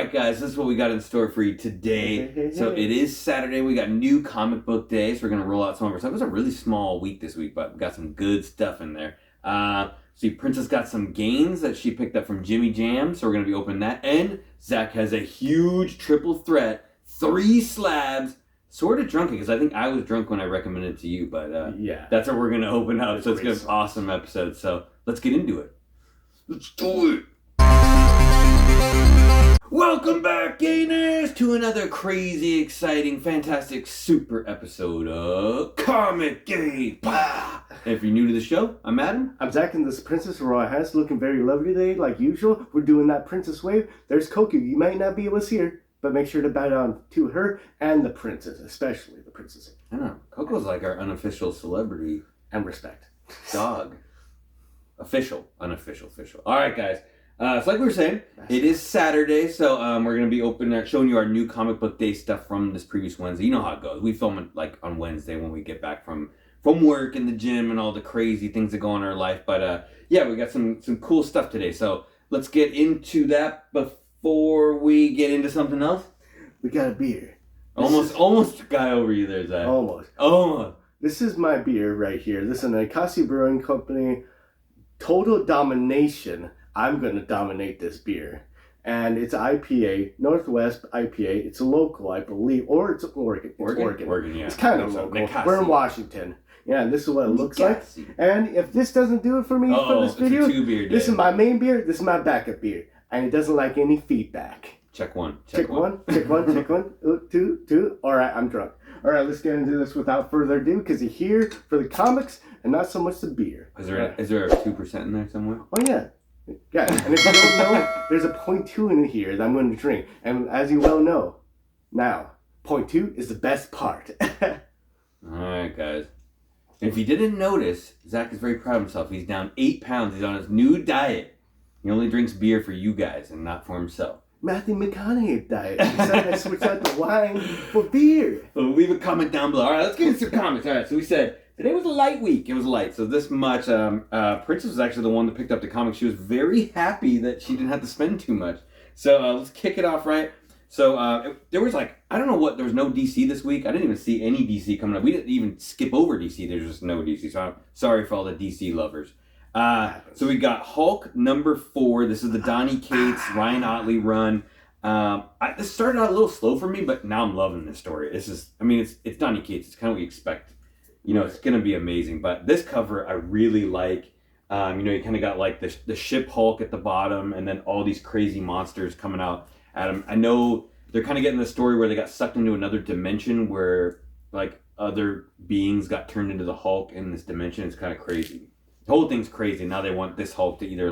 right, guys, this is what we got in store for you today. So it is Saturday. We got new comic book day, so we're going to roll out some of our stuff. It was a really small week this week, but we got some good stuff in there. See, Princess got some gains that she picked up from Jimmy Jam, so we're going to be opening that. And Zach has a huge triple threat, 3 slabs, sort of drunk, because I think I was drunk when I recommended it to you, but yeah, that's what we're going to open up. So it's going to be an awesome episode. So let's get into it. Let's do it. Welcome back, Gainers, to another crazy, exciting, fantastic, super episode of ComicGains. If you're new to the show, I'm Adam. I'm Zach, and this Princess Aurora has looking very lovely today, like usual. We're doing that princess wave. There's Coco. You might not be able to see her, but make sure to bow down to her and the princess, especially the princess. I know. Coco's like our unofficial celebrity. And respect. Dog. Official. Unofficial. Official. All right, guys. So like we were saying, it is Saturday, so we're going to be showing you our new comic book day stuff from this previous Wednesday. You know how it goes. We film it like on Wednesday when we get back from work and the gym and all the crazy things that go on in our life. But yeah, we got some cool stuff today. So let's get into that before we get into something else. We got a beer. Almost a guy over you there, Zach. Almost. This is my beer right here. This is an Akasi Brewing Company Total Domination. I'm going to dominate this beer. And it's IPA, Northwest IPA. It's a local, I believe. Or it's Oregon. Oregon, yeah. It's kind of local. We're in Washington. Yeah, and this is what it looks like. And if this doesn't do it for me for this video, this is my main beer, this is my backup beer. And it doesn't like any feedback. Check one. Check one. Two. All right, I'm drunk. All right, let's get into this without further ado, because you're here for the comics and not so much the beer. Is there a 2% in there somewhere? Oh, yeah. Yeah, and if you don't know, there's a 0.2 in here that I'm going to drink. And as you well know, now, 0.2 is the best part. Alright, guys. If you didn't notice, Zach is very proud of himself. He's down 8 pounds. He's on his new diet. He only drinks beer for you guys and not for himself. Matthew McConaughey diet. He said I switched out the wine for beer. So leave a comment down below. Alright, let's get into some comments. Alright, so we said today was a light week. It was light. So this much, Princess was actually the one that picked up the comic. She was very happy that she didn't have to spend too much. So let's kick it off, right? So there was there was no DC this week. I didn't even see any DC coming up. We didn't even skip over DC. There's just no DC. So I'm sorry for all the DC lovers. So we got Hulk number 4. This is the Donny Cates, Ryan Ottley run. This started out a little slow for me, but now I'm loving this story. It's Donny Cates. It's kind of what you expect. You know, it's going to be amazing. But this cover I really like. You kind of got like the ship Hulk at the bottom and then all these crazy monsters coming out at him. I know they're kind of getting the story where they got sucked into another dimension where like other beings got turned into the Hulk in this dimension. It's kind of crazy. The whole thing's crazy. Now they want this Hulk to either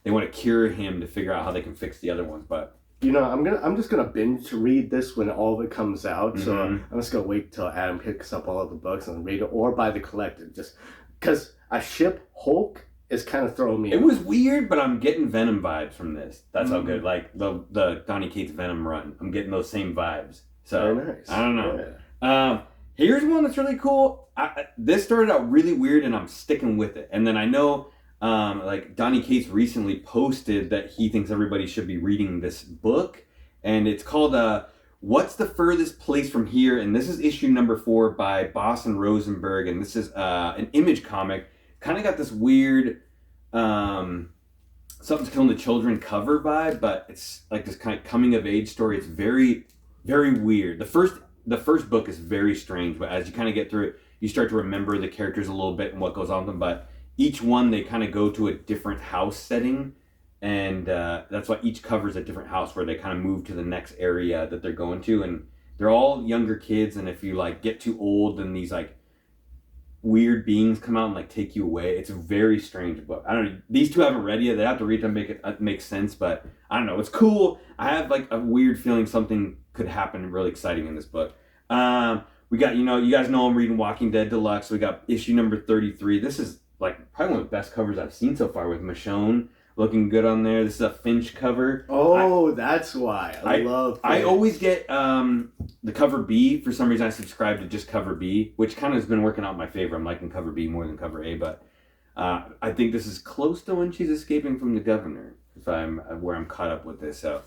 they want to cure him to figure out how they can fix the other ones. But I'm just gonna binge read this when all of it comes out. So I'm just gonna wait till Adam picks up all of the books and read it, or buy the collected. Just because a ship Hulk is kind of throwing me. It was weird, but I'm getting Venom vibes from this. That's how good. Like the Donny Cates Venom run, I'm getting those same vibes. So very nice. I don't know. Yeah. Here's one that's really cool. This started out really weird, and I'm sticking with it. And then I know. Donny Cates recently posted that he thinks everybody should be reading this book, and it's called What's the Furthest Place from Here? And this is issue number 4 by Boston Rosenberg, and this is an Image comic. Kind of got this weird Something's Killing the Children cover vibe, but it's like this kind of coming of age story. It's very, very weird. The first book is very strange, but as you kind of get through it, you start to remember the characters a little bit and what goes on with them, but each one, they kind of go to a different house setting, and that's why each covers a different house where they kind of move to the next area that they're going to, and they're all younger kids, and if you get too old, then these weird beings come out and take you away. It's a very strange book. I don't know. These two haven't read yet. They have to read to make it make sense, but I don't know. It's cool. I have a weird feeling something could happen really exciting in this book. We got, you guys know I'm reading Walking Dead Deluxe. We got issue number 33. This is probably one of the best covers I've seen so far, with Michonne looking good on there. This is a Finch cover. That's why. I love Finch. I always get the cover B. For some reason I subscribe to just cover B, which kind of has been working out in my favor. I'm liking cover B more than cover A, but I think this is close to when she's escaping from the governor, where I'm caught up with this. So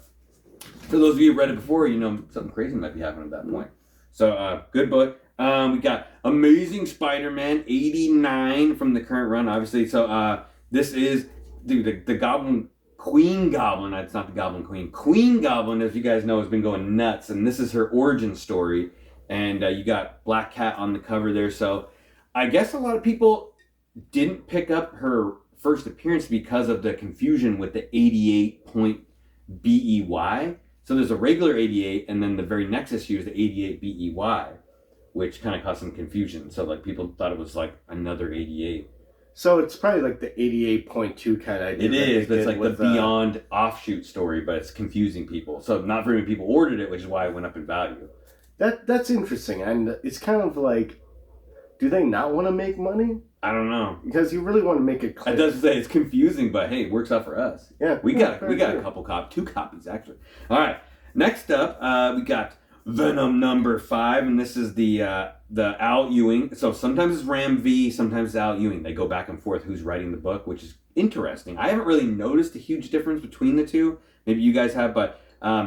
For those of you who read it before, you know something crazy might be happening at that point. So, good book. We got Amazing Spider-Man 89 from the current run, obviously. So, this is, dude, the Goblin, Queen Goblin, it's not the Goblin Queen. Queen Goblin, as you guys know, has been going nuts, and this is her origin story. And you got Black Cat on the cover there. So, I guess a lot of people didn't pick up her first appearance because of the confusion with the 88 point BEY. So there's a regular 88, and then the very next issue is the 88 BEY, which kind of caused some confusion. So like people thought it was like another 88. So it's probably like the 88.2 kind of idea. It is, but it's like the Beyond offshoot story, but it's confusing people. So not very many people ordered it, which is why it went up in value. That's interesting, and it's kind of like, do they not want to make money? I don't know, because you really want to make it clear. It does say it's confusing, but hey, it works out for us. Yeah, we got a couple two copies actually. All right, next up we got Venom #5, and this is the Al Ewing. So sometimes it's Ram V, sometimes it's Al Ewing. They go back and forth who's writing the book, which is interesting. I haven't really noticed a huge difference between the two. Maybe you guys have, but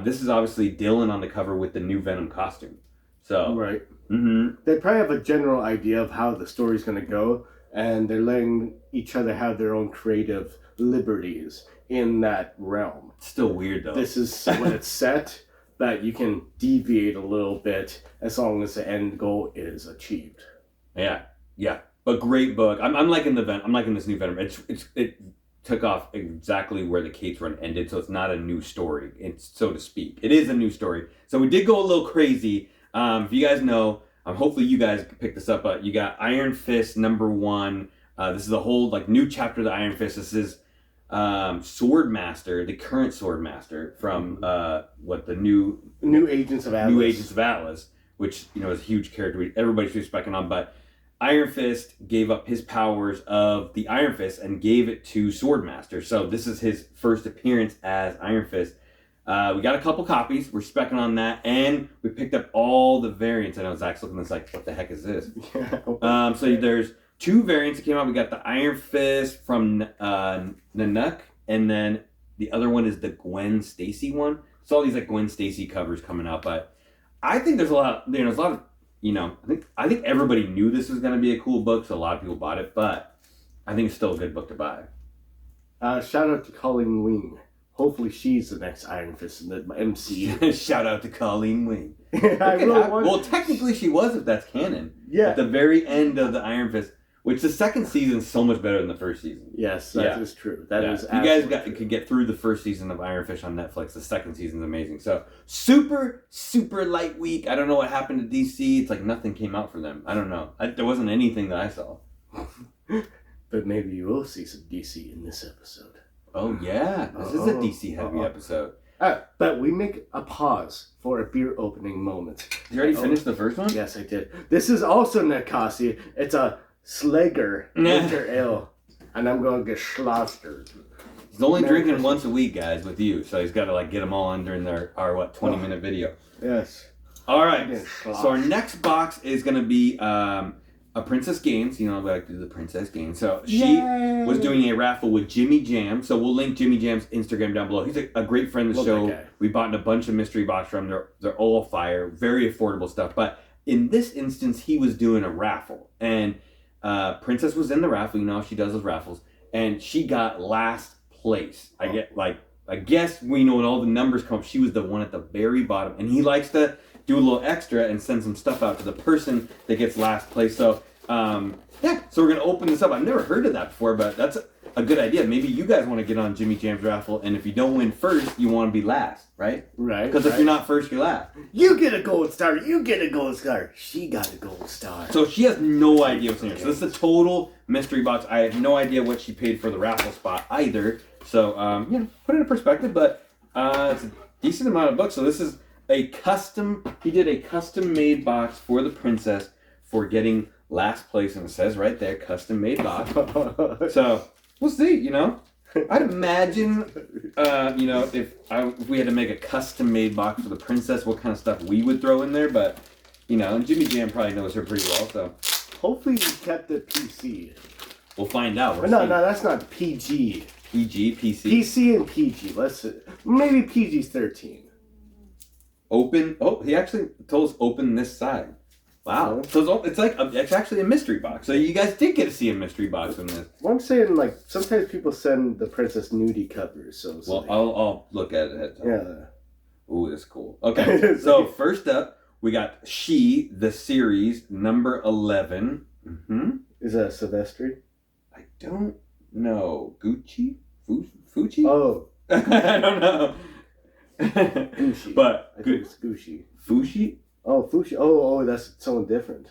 this is obviously Dylan on the cover with the new Venom costume. So right. Mm-hmm. They probably have a general idea of how the story's going to go, and they're letting each other have their own creative liberties in that realm. It's still weird, though. This is when it's set that you can deviate a little bit as long as the end goal is achieved. Yeah. But great book. I'm liking I'm liking this new Venom. It took off exactly where the Cates run ended, so it's not a new story, so to speak. It is a new story. So we did go a little crazy. If you guys know, hopefully you guys pick this up. You got Iron Fist #1. This is a whole new chapter of the Iron Fist. This is Swordmaster, the current Swordmaster from the new Agents of Atlas. New Agents of Atlas, which is a huge character everybody's respecting on. But Iron Fist gave up his powers of the Iron Fist and gave it to Swordmaster. So this is his first appearance as Iron Fist. We got a couple copies. We're specking on that, and we picked up all the variants. I know Zach's looking at this like, what the heck is this? So there's 2 variants that came out. We got the Iron Fist from Nanook, and then the other one is the Gwen Stacy one. So all these Gwen Stacy covers coming out, but I think there's a lot. There's a lot of I think everybody knew this was going to be a cool book, so a lot of people bought it. But I think it's still a good book to buy. Shout out to Colleen Wing. Hopefully she's the next Iron Fist in the MCU. Shout out to Colleen Wing. Well, well, technically she was, if that's canon. Yeah. At the very end of the Iron Fist, which the second season is so much better than the first season. Yes, that is true. That is you guys could get through the first season of Iron Fist on Netflix. The second season is amazing. So super, super light week. I don't know what happened to DC. It's like nothing came out for them. I don't know. There wasn't anything that I saw. But maybe you will see some DC in this episode. Oh, yeah. This is a DC-heavy episode. But we make a pause for a beer opening moment. Did you already finish the first one? Yes, I did. This is also Nakasi. It's a Slager Winter Ale. And I'm going to get schlosted. He's only drinking once a week, guys, with you. So he's got to get them all under in our 20-minute video. Yes. All right. So our next box is going to be a Princess Gaines. We like to do the Princess Gaines. So she was doing a raffle with Jimmy Jam. So we'll link Jimmy Jam's Instagram down below. He's a great friend of the show. We bought a bunch of mystery box from them. They're all fire. Very affordable stuff. But in this instance, he was doing a raffle. And Princess was in the raffle. She does those raffles. And she got last place. I guess we know when all the numbers come up, she was the one at the very bottom. And he likes to do a little extra and send some stuff out to the person that gets last place. So, so we're going to open this up. I've never heard of that before, but that's a good idea. Maybe you guys want to get on Jimmy Jam's raffle, and if you don't win first, you want to be last, right? Right. Because if you're not first, you're last. You get a gold star. You get a gold star. She got a gold star. So she has no idea what's in here. So this is a total mystery box. I have no idea what she paid for the raffle spot either. So, put it in perspective, but it's a decent amount of books. So this is he did a custom-made box for the princess for getting last place, and it says right there, custom-made box. So, we'll see, I'd imagine, if we had to make a custom-made box for the princess, what kind of stuff we would throw in there, but, and Jimmy Jam probably knows her pretty well, so. Hopefully we kept it PC. We'll find out. No, that's not PG. PG, PC? PC and PG. Maybe PG-13. Open. Oh, he actually told us open this side. Wow. So it's actually a mystery box. So you guys did get to see a mystery box in this. Well, I'm saying, like, sometimes people send the Princess Nudie covers, so... Well, like, I'll look at it. Yeah. Ooh, that's cool. Okay, so first up, we got She, the series, number 11. Mm-hmm. Is that Silvestri? I don't know. Gucci? Fucci? Oh. I don't know. Gucci. But I think it's Gucci. Fushi? Oh, Fushi. Oh, that's someone different.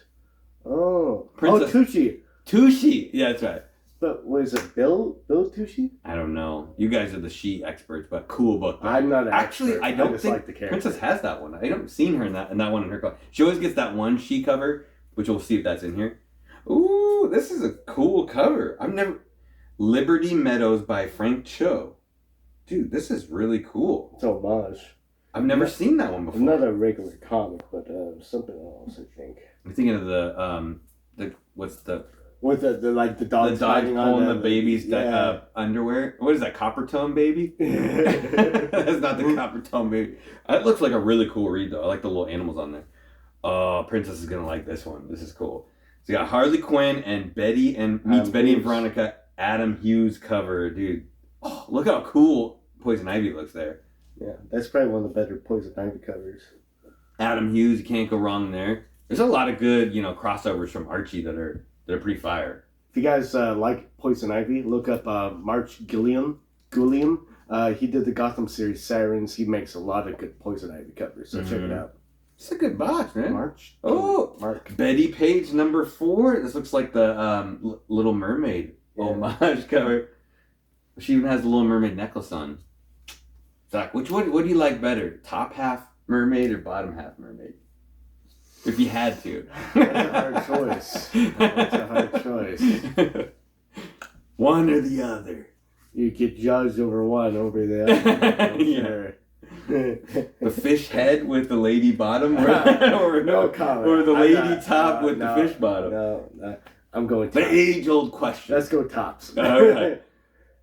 Oh. Princess... Oh, Tucci. Tucci. Yeah, that's right. But was it Bill Tucci? I don't know. You guys are the She experts, but cool book. I'm not an Actually, expert. I don't just think like the character. Princess has that one. I haven't seen her in that one in her cover. She always gets that one She cover, which we'll see if that's in here. Ooh, this is a cool cover. Liberty Meadows by Frank Cho. Dude, this is really cool. It's homage. I've never seen that one before. Not a regular comic, but something else, I think. I'm thinking of the what's the... With the dogs pulling on the baby's underwear. What is that, Copper Tone Baby? That's not the Copper Tone Baby. It looks like a really cool read, though. I like the little animals on there. Oh, Princess is going to like this one. This is cool. So you got Harley Quinn and Betty and Veronica. Adam Hughes cover, dude. Oh, look how cool Poison Ivy looks there. Yeah, that's probably one of the better Poison Ivy covers. Adam Hughes, you can't go wrong there. There's a lot of good, crossovers from Archie that are pretty fire. If you guys like Poison Ivy, look up March Gilliam. He did the Gotham series Sirens. He makes a lot of good Poison Ivy covers, so check it out. It's a good box, man. March. Mark. Betty Page number 4. This looks like the Little Mermaid homage cover. She even has the Little Mermaid necklace on. Zach, what do you like better? Top half mermaid or bottom half mermaid? If you had to. That's a hard choice. One or the other. You get judged over one over the other. Yeah. The fish head with the lady bottom, or no comment. Or the lady top with the fish bottom. No, I'm going tops. The age-old question. Let's go tops. All right.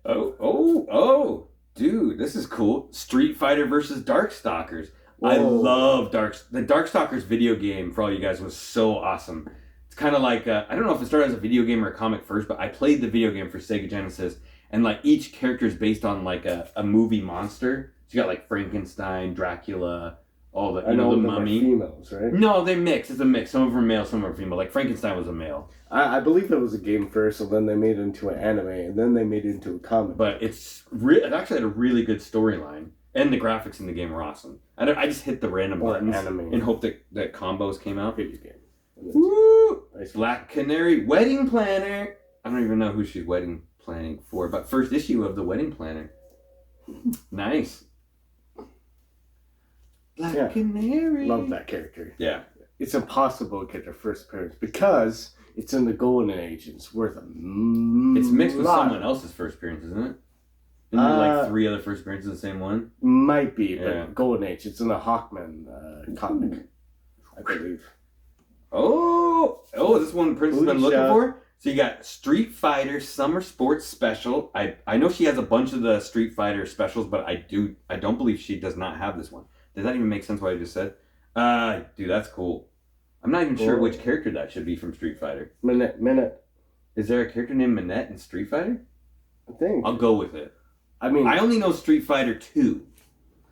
Oh, dude, this is cool. Street Fighter versus Darkstalkers. Whoa. I love the Darkstalkers video game, for all you guys, was so awesome. It's kind of like, I don't know if it started as a video game or a comic first, but I played the video game for Sega Genesis, and like each character is based on like a movie monster. So you got like Frankenstein, Dracula, all the, the Mummy. Females, right? No, they mix. It's a mix. Some of them are male, some of them are female. Like Frankenstein was a male. I believe it was a game first, and then they made it into an anime, and then they made it into a comic. But it actually had a really good storyline. And the graphics in the game were awesome. I just hit the random buttons and hope that combos came out. Video game. Woo! Nice. Black Canary Wedding Planner. I don't even know who she's wedding planning for, but first issue of the Wedding Planner. Nice. Black Canary. Love that character. Yeah. It's impossible to get their first appearance because it's in the Golden Age. It's worth It's mixed with someone else's first appearance, isn't it? Isn't there like 3 other first appearances of the same one? Might be, but Golden Age. It's in a Hawkman comic, I believe. Oh, this one Prince has been looking for? So you got Street Fighter Summer Sports Special. I know she has a bunch of the Street Fighter specials, but I don't believe she does not have this one. Does that even make sense what I just said? Dude, that's cool. I'm not even sure which character that should be from Street Fighter. Minute. Is there a character named Minette in Street Fighter? I think. I'll go with it. I mean, I only know Street Fighter 2.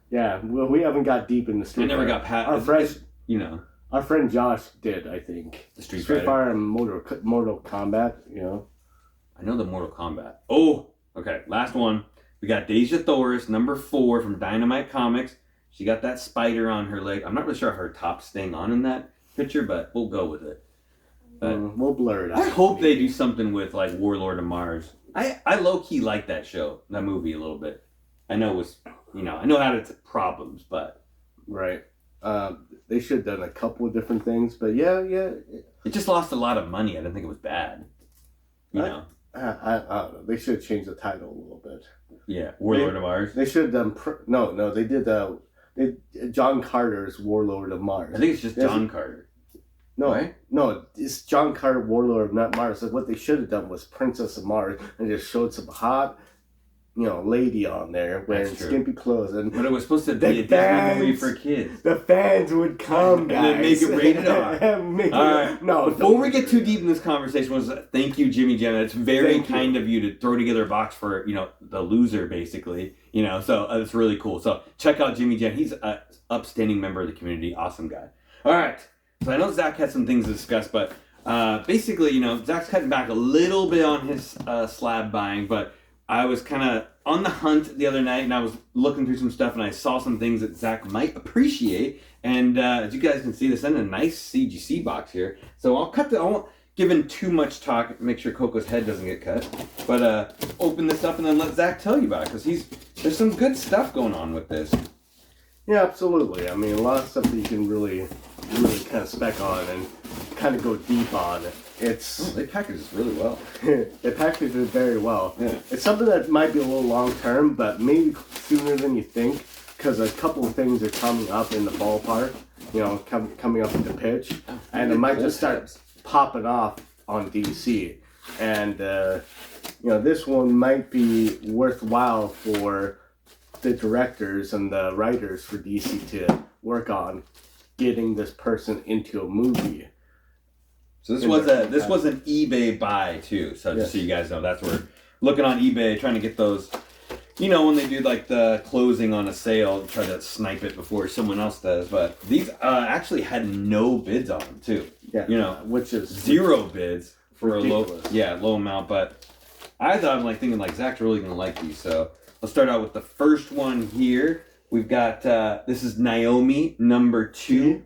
Yeah, well, we haven't got deep into Street Fighter. I never got past. Our friend Josh did, I think. The Street Fighter and Mortal Kombat, I know the Mortal Kombat. Oh, okay. Last one. We got Deja Thoris, number 4 from Dynamite Comics. She got that spider on her leg. I'm not really sure if her top's staying on in that picture, but we'll go with it. We'll blur it out. I hope they do something with like Warlord of Mars. I low-key like that movie a little bit. I know it was, I know it had its problems, but... Right. They should have done a couple of different things, but yeah. It just lost a lot of money. I didn't think it was bad. I don't know. They should have changed the title a little bit. Yeah, Warlord of Mars. They should have done... No, they did John Carter's Warlord of Mars. I think it's just John Carter. No, right? No, it's John Carter, Warlord of Mars. Like what they should have done was Princess of Mars and just showed some hot lady on there wearing skimpy clothes, but it was supposed to be a Disney movie for kids. The fans would come, guys, and then make it rated R. All right. No. Before we get too deep in this conversation, thank you, Jimmy Jam. It's very kind of you to throw together a box for the loser, basically. So it's really cool. So check out Jimmy Jam. He's an upstanding member of the community. Awesome guy. All right. So I know Zach had some things to discuss, but basically, Zach's cutting back a little bit on his slab buying, but I was kind of on the hunt the other night, and I was looking through some stuff, and I saw some things that Zach might appreciate. And as you guys can see, they're in a nice CGC box here. So I won't give in too much talk, make sure Coco's head doesn't get cut. But open this up and then let Zach tell you about it, because there's some good stuff going on with this. Yeah, absolutely. I mean, a lot of stuff that you can really kind of spec on and kind of go deep on. They package this really well. They package it very well. Yeah. It's something that might be a little long term, but maybe sooner than you think, because a couple of things are coming up in the ballpark. Coming up in the pitch, and it might just start popping off on DC. And this one might be worthwhile for the directors and the writers for DC to work on getting this person into a movie. So this was an eBay buy too. So just so you guys know, that's where we're looking on eBay, trying to get those. When they do like the closing on a sale, try to snipe it before someone else does. But these actually had no bids on them too. Yeah. Which is 0 bids for ridiculous. a low amount. But I thought I'm thinking Zach's really gonna like these. So let's start out with the first one here. We've got this is Naomi number 2.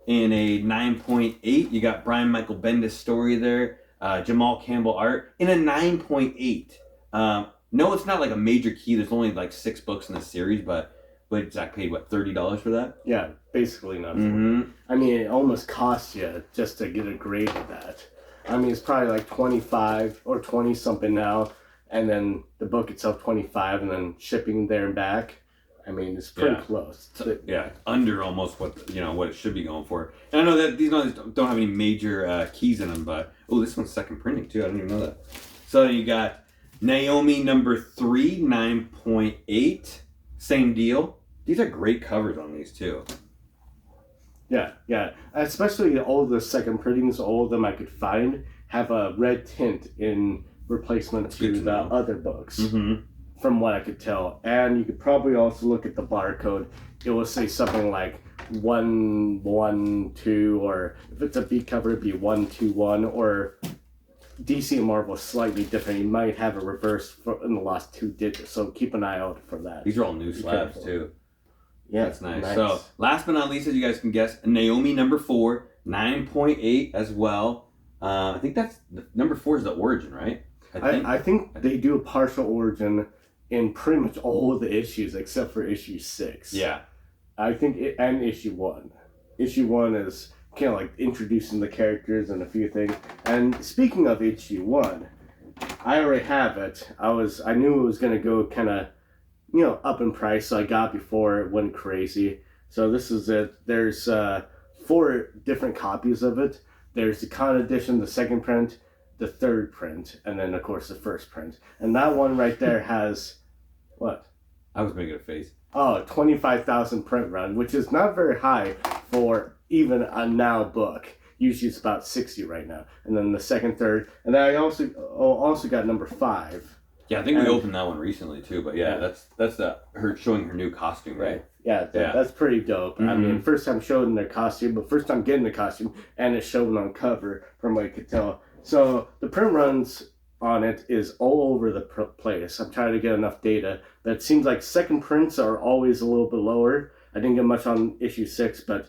In a 9.8, you got Brian Michael Bendis story there, Jamal Campbell art in a 9.8. No, it's not like a major key. There's only like 6 books in the series, but Zach paid what, $30 for that? Yeah, basically nothing. Mm-hmm. I mean, it almost costs you just to get a grade of that. I mean, it's probably like 25 or 20 something now, and then the book itself 25, and then shipping there and back. I mean, it's pretty close. Under almost what what it should be going for. And I know that these ones don't have any major keys in them, but this one's second printing too. I didn't even know that. So you got Naomi number 3, 9.8, same deal. These are great covers on these too. Yeah. Especially all the second printings, all of them I could find have a red tint in replacement to the other books. Mm-hmm. From what I could tell. And you could probably also look at the barcode. It will say something like 112, or if it's a B cover, it'd be 121, or DC and Marvel is slightly different. You might have a reverse in the last 2 digits, so keep an eye out for that. These are all new slabs too. Yeah, that's nice. So last but not least, as you guys can guess, Naomi number 4, 9.8 as well. I think that's number 4 is the origin, right? I think they do a partial origin in pretty much all of the issues except for issue 6. Yeah. I think and issue 1. Issue 1 is kind of like introducing the characters and a few things. And speaking of issue 1, I already have it. I knew it was going to go kind of, up in price, so I got it before it went crazy. So this is it. There's 4 different copies of it. There's the Con Edition, the second print, the third print, and then of course the first print. And that one right there has what? I was making a face. 25,000 print run, which is not very high for even a now book. Usually it's about 60 right now. And then the second, third, and then I also got number 5. Yeah, I think we opened that one recently too. But that's her showing her new costume, right? Yeah, that's pretty dope. Mm-hmm. I mean, first time showing their costume, but first time getting the costume, and it's shown on cover from what I could tell. So the print runs on it is all over the place. I'm trying to get enough data, but it seems like second prints are always a little bit lower. I didn't get much on issue 6, but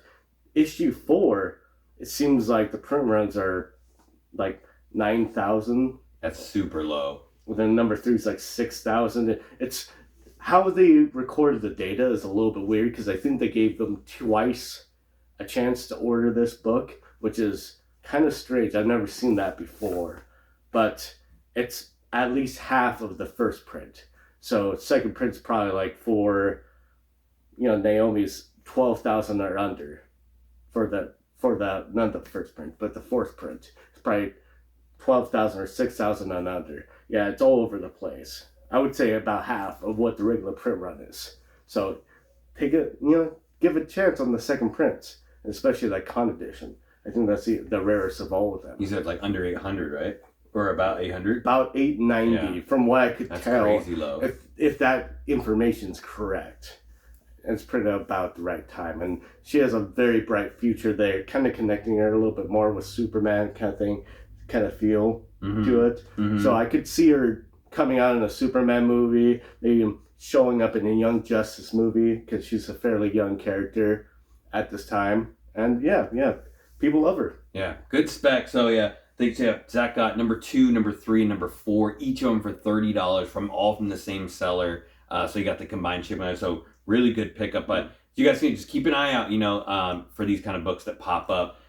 issue 4, it seems like the print runs are like 9,000. That's super low. Then number 3 is like 6,000. It's how they recorded the data is a little bit weird, because I think they gave them twice a chance to order this book, which is kind of strange. I've never seen that before, but it's at least half of the first print. So second print's probably like for, Naomi's 12,000 or under for the not the first print, but the fourth print. It's probably 12,000 or 6,000 and under. Yeah, it's all over the place. I would say about half of what the regular print run is. So take it, give a chance on the second prints, especially that con edition. I think that's the rarest of all of them. You said like under 800, right? Or about 800? About 890, from what I could That's tell. Crazy low. If that information's correct. It's printed about the right time. And she has a very bright future there, kind of connecting her a little bit more with Superman kind of thing, kind of feel to it. So I could see her coming out in a Superman movie, maybe showing up in a Young Justice movie, because she's a fairly young character at this time. And yeah, people love her. Yeah, good spec. So yeah, Zach got number 2, number 3, number 4, each of them for $30 from the same seller. So you got the combined shipment. So really good pickup. But you guys can just keep an eye out, for these kind of books that pop up.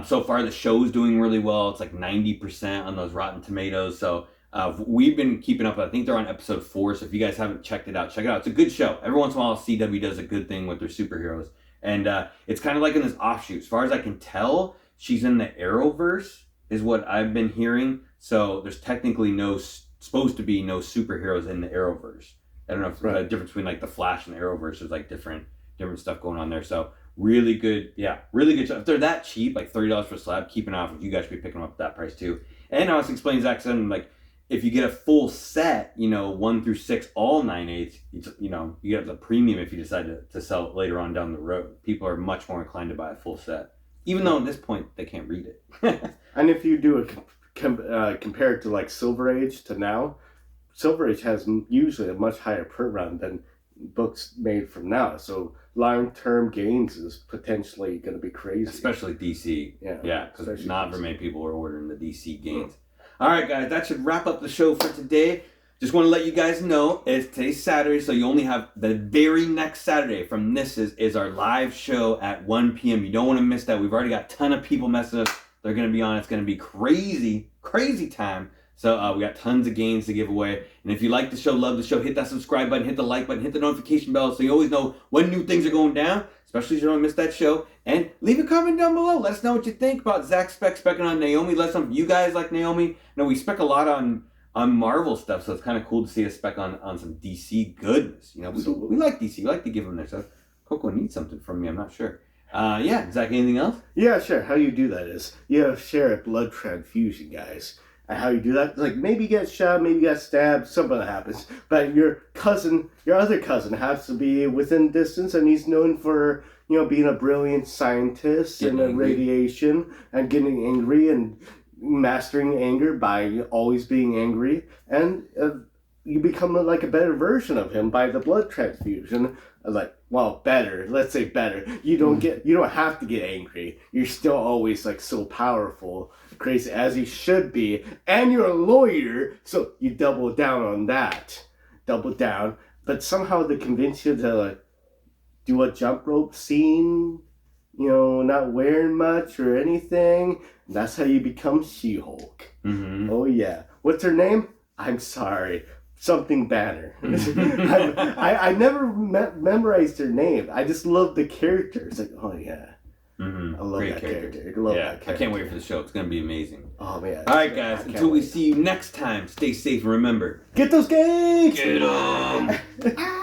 So far, the show's doing really well. It's like 90% on those Rotten Tomatoes. So we've been keeping up. I think they're on episode 4. So if you guys haven't checked it out, check it out. It's a good show. Every once in a while, CW does a good thing with their superheroes. And it's kind of like in this offshoot. As far as I can tell, she's in the Arrowverse, is what I've been hearing. So there's technically supposed to be no superheroes in the Arrowverse. I don't know if the difference between like the Flash and the Arrowverse is like different stuff going on there. So really good stuff. If they're that cheap, like $30 for a slab, keep an eye out. You guys should be picking them up at that price too. And I was explaining Zach said, like, if you get a full set, 1 through 6, all 9/8, you get the premium if you decide to sell it later on down the road. People are much more inclined to buy a full set, even though at this point they can't read it. And if you do compare it to like Silver Age to now, Silver Age has usually a much higher print run than books made from now. So long-term gains is potentially going to be crazy. Especially DC. Yeah, because not very many people are ordering the DC gains. Oh. All right, guys, that should wrap up the show for today. Just want to let you guys know, today's Saturday, so you only have the very next Saturday from this is our live show at 1 p.m. You don't want to miss that. We've already got a ton of people messing us. They're going to be on. It's going to be crazy time. So we got tons of gains to give away. And if you like the show, love the show, hit that subscribe button, hit the like button, hit the notification bell so you always know when new things are going down, especially if you don't miss that show. And leave a comment down below. Let us know what you think about Zach's specking on Naomi. Let us know if you guys like Naomi. We spec a lot on Marvel stuff, so it's kind of cool to see us spec on some DC goodness. We like DC. We like to give them their stuff. Coco needs something from me. I'm not sure. Zach, anything else? Yeah, sure. How you do that is you share a blood transfusion, guys. And how you do that, like maybe you get shot, maybe you get stabbed, something happens. But your other cousin has to be within distance, and he's known for being a brilliant scientist in radiation and getting angry and mastering anger by always being angry, and you become like a better version of him by the blood transfusion. Better. Let's say better. You don't have to get angry. You're still always like so powerful, crazy as you should be, and you're a lawyer, so you double down on that. Double down. But somehow they convince you to do a jump rope scene, not wearing much or anything. That's how you become She-Hulk. Mm-hmm. Oh yeah. What's her name? I'm sorry. Something Banner. I never memorized her name. I just love the character. It's like, oh yeah. Mm-hmm. I love that character. I love that character. I can't wait for the show. It's going to be amazing. Oh man. All right, guys. Until we see you next time, stay safe and remember. Get those games! Get them!